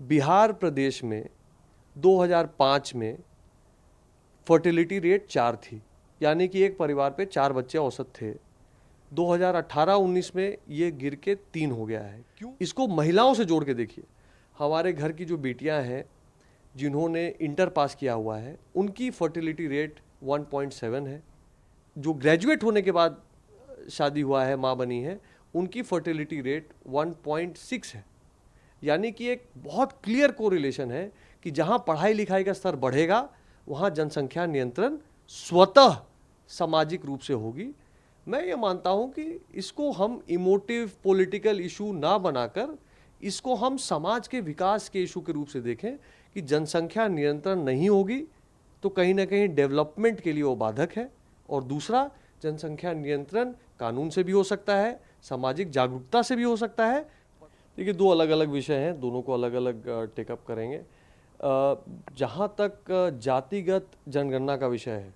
बिहार प्रदेश में 2005 में fertility rate 4 थी, यानी कि एक परिवार पे 4 बच्चे औसत थे। 2018-19 में ये गिर के 3 हो गया है। क्यों? इसको महिलाओं से जोड़ के देखिए। हमारे घर की जो बेटियां हैं जिन्होंने इंटर पास किया हुआ है, उनकी फर्टिलिटी रेट 1.7 है। जो ग्रेजुएट होने के बाद शादी हुआ है, माँ बनी है, उनकी फर्टिलिटी रेट 1.6 है। यानी कि एक बहुत क्लियर कोरिलेशन है कि जहां पढ़ाई लिखाई का स्तर बढ़ेगा वहां जनसंख्या नियंत्रण स्वतः सामाजिक रूप से होगी। मैं ये मानता हूं कि इसको हम इमोटिव पॉलिटिकल इशू ना बनाकर इसको हम समाज के विकास के इशू के रूप से देखें कि जनसंख्या नियंत्रण नहीं होगी तो कहीं ना कहीं डेवलपमेंट के लिए वो बाधक है। और दूसरा, जनसंख्या नियंत्रण कानून से भी हो सकता है, सामाजिक जागरूकता से भी हो सकता है। देखिए, दो अलग अलग विषय हैं, दोनों को अलग अलग टेकअप करेंगे। जहाँ तक जातिगत जनगणना का विषय है,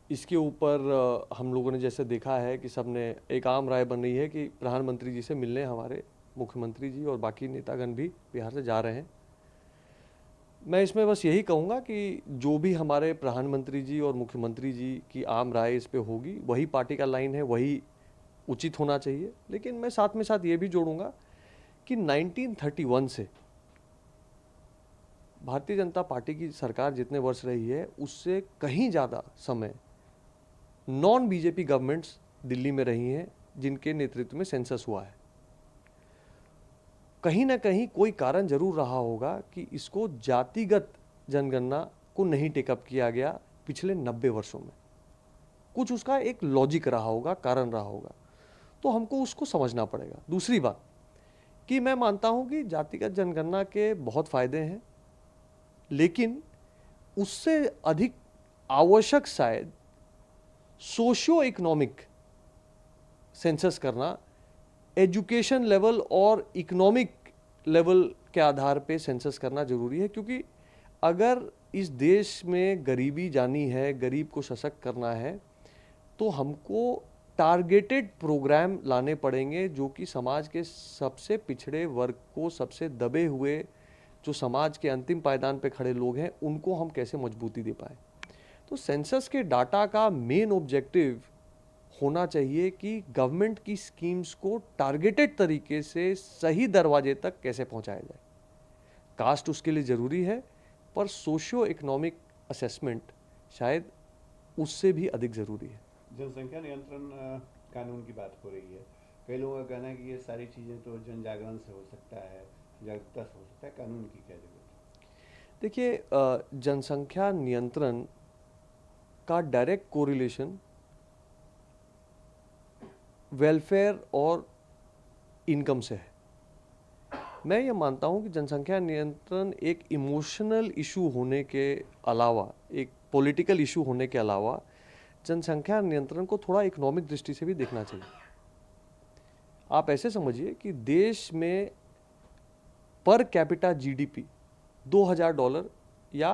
इसके ऊपर हम लोगों ने जैसे देखा है कि सबने एक आम राय बन रही है कि प्रधानमंत्री जी से मिलने हमारे मुख्यमंत्री जी और बाकी नेतागण भी बिहार से जा रहे हैं। मैं इसमें बस यही कहूँगा कि जो भी हमारे प्रधानमंत्री जी और मुख्यमंत्री जी की आम राय इस पे होगी, वही पार्टी का लाइन है, वही उचित होना चाहिए। लेकिन मैं साथ में साथ ये भी जोड़ूंगा कि 1931 से भारतीय जनता पार्टी की सरकार जितने वर्ष रही है उससे कहीं ज़्यादा समय नॉन बीजेपी गवर्नमेंट्स दिल्ली में रही हैं जिनके नेतृत्व में सेंसस हुआ है। कहीं ना कहीं कोई कारण जरूर रहा होगा कि इसको जातिगत जनगणना को नहीं टेकअप किया गया पिछले 90 वर्षों में। कुछ उसका एक लॉजिक रहा होगा, कारण रहा होगा, तो हमको उसको समझना पड़ेगा। दूसरी बात कि मैं मानता हूं कि जातिगत जनगणना के बहुत फायदे हैं, लेकिन उससे अधिक आवश्यक शायद सोशियो इकोनॉमिक सेंसस करना, एजुकेशन लेवल और इकोनॉमिक लेवल के आधार पे सेंसस करना जरूरी है। क्योंकि अगर इस देश में गरीबी जानी है, गरीब को सशक्त करना है, तो हमको टारगेटेड प्रोग्राम लाने पड़ेंगे जो कि समाज के सबसे पिछड़े वर्ग को, सबसे दबे हुए जो समाज के अंतिम पायदान पे खड़े लोग हैं, उनको हम कैसे मजबूती दे पाए। तो सेंसस के डाटा का मेन ऑब्जेक्टिव होना चाहिए कि गवर्नमेंट की स्कीम्स को टारगेटेड तरीके से सही दरवाजे तक कैसे पहुंचाया जाए। कास्ट उसके लिए ज़रूरी है, पर सोशियो इकोनॉमिक असेसमेंट शायद उससे भी अधिक ज़रूरी है। जनसंख्या नियंत्रण कानून की बात हो रही है। कई लोगों का कहना है कि ये सारी चीज़ें तो जन जागरण से हो सकता है, जागरूकता से हो सकता है, कानून की क्या जरूरत है? देखिए, जनसंख्या नियंत्रण का डायरेक्ट कोरिलेशन वेलफेयर और इनकम से है। मैं ये मानता हूँ कि जनसंख्या नियंत्रण एक इमोशनल इशू होने के अलावा, एक पॉलिटिकल इशू होने के अलावा, जनसंख्या नियंत्रण को थोड़ा इकोनॉमिक दृष्टि से भी देखना चाहिए। आप ऐसे समझिए कि देश में पर कैपिटा जीडीपी $2000 या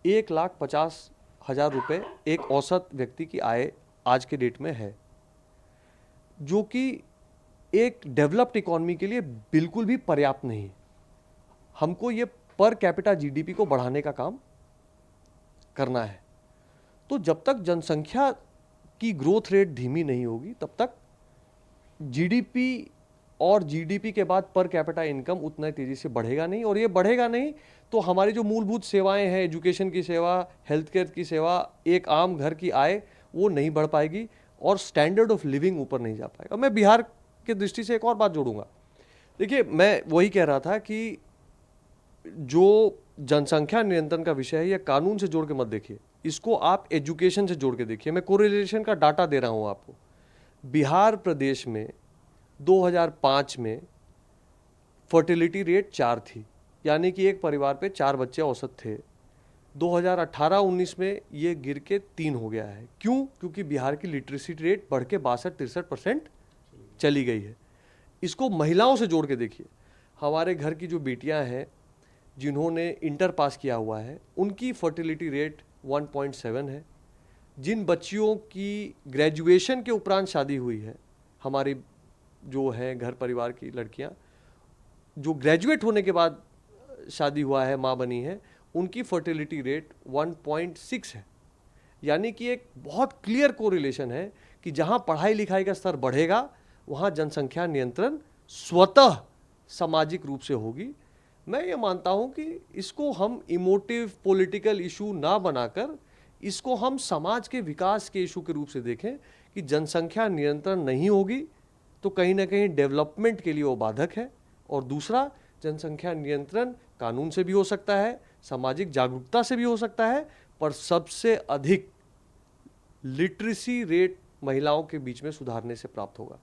1,50,000 रुपये एक औसत व्यक्ति की आय आज के डेट में है, जो कि एक डेवलप्ड इकोनॉमी के लिए बिल्कुल भी पर्याप्त नहीं। हमको ये पर कैपिटा जीडीपी को बढ़ाने का काम करना है। तो जब तक जनसंख्या की ग्रोथ रेट धीमी नहीं होगी तब तक जीडीपी और जीडीपी के बाद पर कैपिटा इनकम उतना तेजी से बढ़ेगा नहीं। और ये बढ़ेगा नहीं तो हमारी जो मूलभूत सेवाएं हैं, एजुकेशन की सेवा, हेल्थ केयर की सेवा, एक आम घर की आय, वो नहीं बढ़ पाएगी और स्टैंडर्ड ऑफ लिविंग ऊपर नहीं जा पाएगा। मैं बिहार की दृष्टि से एक और बात जोड़ूंगा। देखिए, मैं वही कह रहा था कि जो जनसंख्या नियंत्रण का विषय है, यह कानून से जोड़ के मत देखिए, इसको आप एजुकेशन से जोड़ के देखिए। मैं कोरिलेशन का डाटा दे रहा हूं आपको। बिहार प्रदेश में 2005 में फर्टिलिटी रेट 4 थी, यानी कि एक परिवार पे 4 बच्चे औसत थे। 2018-19 में ये गिर के 3 हो गया है। क्यों? क्योंकि बिहार की लिटरेसी रेट बढ़ के 62-63% चली गई है। इसको महिलाओं से जोड़ के देखिए। हमारे घर की जो बेटियां हैं जिन्होंने इंटर पास किया हुआ है, उनकी फर्टिलिटी रेट 1.7 है। जिन बच्चियों की ग्रेजुएशन के उपरांत शादी हुई है, हमारी जो है घर परिवार की लड़कियां, जो ग्रेजुएट होने के बाद शादी हुआ है, माँ बनी है, उनकी फर्टिलिटी रेट 1.6 है। यानी कि एक बहुत क्लियर कोरिलेशन है कि जहाँ पढ़ाई लिखाई का स्तर बढ़ेगा वहाँ जनसंख्या नियंत्रण स्वतः सामाजिक रूप से होगी। मैं ये मानता हूँ कि इसको हम इमोटिव पॉलिटिकल इशू ना बनाकर इसको हम समाज के विकास के इशू के रूप से देखें कि जनसंख्या नियंत्रण नहीं होगी तो कहीं ना कहीं डेवलपमेंट के लिए वो बाधक है। और दूसरा, जनसंख्या नियंत्रण कानून से भी हो सकता है, सामाजिक जागरूकता से भी हो सकता है, पर सबसे अधिक लिटरेसी रेट महिलाओं के बीच में सुधारने से प्राप्त होगा।